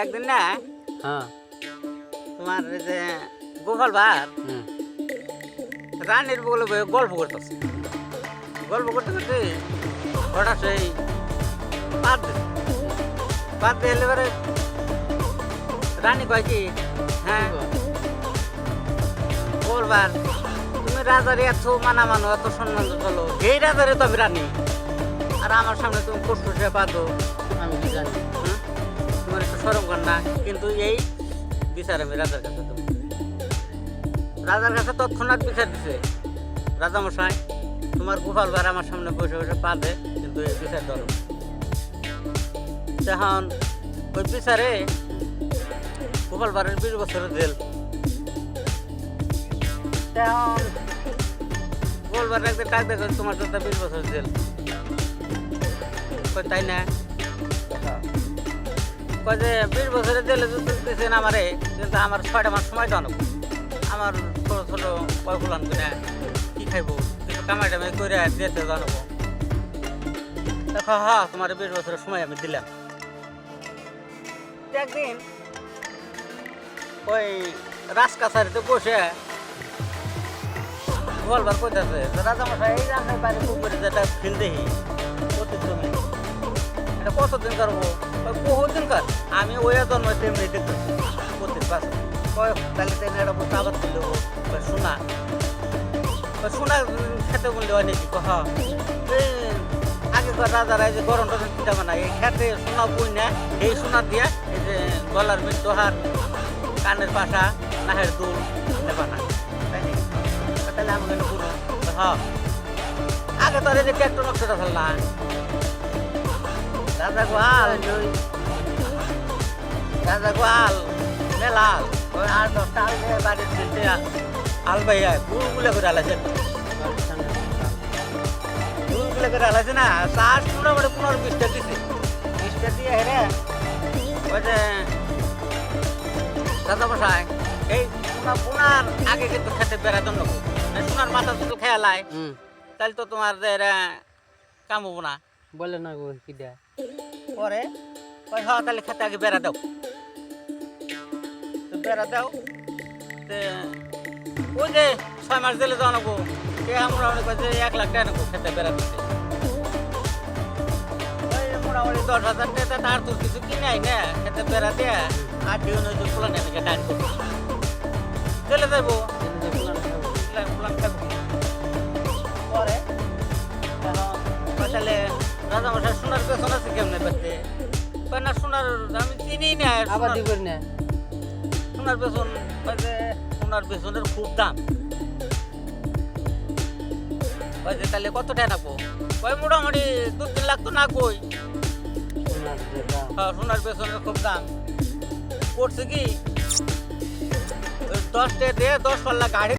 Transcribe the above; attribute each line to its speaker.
Speaker 1: একদিন না
Speaker 2: হ্যাঁ
Speaker 1: তোমার এই যে গোপাল ভার রানীর বলে গল্প করতেছে গল্প করতে করতে হঠাৎ সেই পাত দিয়ে এলে এবারে রানী কয় কি হ্যাঁ গোপাল ভার তুমি রাজারে এত মানা মানো এত সম্মান চলো এই রাজারে তো আমি রানী আর আমার সামনে তুমি কষ্ট পাতো
Speaker 2: আমি কি জানি
Speaker 1: তোমার একটু সরম কর না কিন্তু এই বিচার আমি রাজার কাছে দেবো রাজার কাছে তৎক্ষণাৎ বিচার দিছে রাজামশাই তোমার গোপাল ভার আমার সামনে বসে বসে পাবে কিন্তু এই বিচার ধরো তখন ওই বিচারে গোপাল ভারের 20 বছরের জেল তখন গোপাল ভার একদিন ডাক দেখো তোমার জন্য 20 বছরের জেল তাই না কয় যে 20 বছরের জেলে দিচ্ছেন আমারে কিন্তু আমার 6টা মাস সময় দাও আমার ছোটো ছোটো বয় ফুলান কিনা কি খাইবো কিছু কামাই টামাই করে দিতে জানাবো দেখো হ্যাঁ তোমার 20 বছরের সময় আমি দিলাম একদিন ওই রাজকাছারিতে বসে গোপালবার কইতেছে রাজামশাই এই রান্নার বাড়ি পুকুরে যেটা ফিল দেখি প্রতি জমি এটা কতদিন করবো বহুদিন কর আমি ওই জন্ম তেমনি দেখতেছি প্রতি বছর কয় তাহলে তেমনি একটা বলতে আবার তুলে দেবো সোনা সোনা খেতে বললে হয় নাকি কহ আগেকার রাজারা এই যে গরম টরম পিঠা বানায় এই খেতে সোনা বই না এই সোনা দিয়ে এই যে গলার মৃত্যুহার কানের পাশা নাহের দুল বানায় তাই নাকি তাহলে আমি পুরো হ্যাঁ আগে তো এই যে ট্র্যাক্টর নকশাটা ফেললা রাজা গোয়াল মেলাল ওই 8-10টা বাড়ির দিতে আল ভাইয়া গুলগুলো করে আলাইছে গুলগুলো করে আলাইছে না চাষ মোটামুটি 15-20টা দিছে 20টা দিয়ে হেরে ওই যে রাজামশাই এই পুনার আগে কিন্তু খেতে বেড়াতাম না সোনার মাথা যদি খেয়ালায় তাহলে তো তোমার কামবো না
Speaker 2: বলে না গো কি দেয়
Speaker 1: পরে ওই হ্যাঁ তাহলে খেতে আগে বেড়া দাও বেড়া দাও ওই যে 6 মাস দিলে যাও নাকো মোটামুটি যে 1 লাখ টাকা নাকো খেতে বেড়া দিতে ওই মোটামুটি 10,000 টাকা তার তোর কিছু কিনে আই না খেতে বেড়া দিয়ে আর দিও না যে ফুলান এদিকে ডান করবো চলে যাবো ফুলান খাবো পরে তাহলে রাজামশাই সোনার পেছন আছে কেমনে পেতে না সোনার আমি চিনি না
Speaker 2: আবার দি করি না
Speaker 1: সোনার পেছন সোনার পেছনের খুব দাম তাহলে কত টাকা নাকবো ওই মোটামুটি 2-3 লাখ তো না কই সোনার পেছনের খুব দাম করছে কি 10 টাকা দিয়ে 10 পাল্লা গাড়ি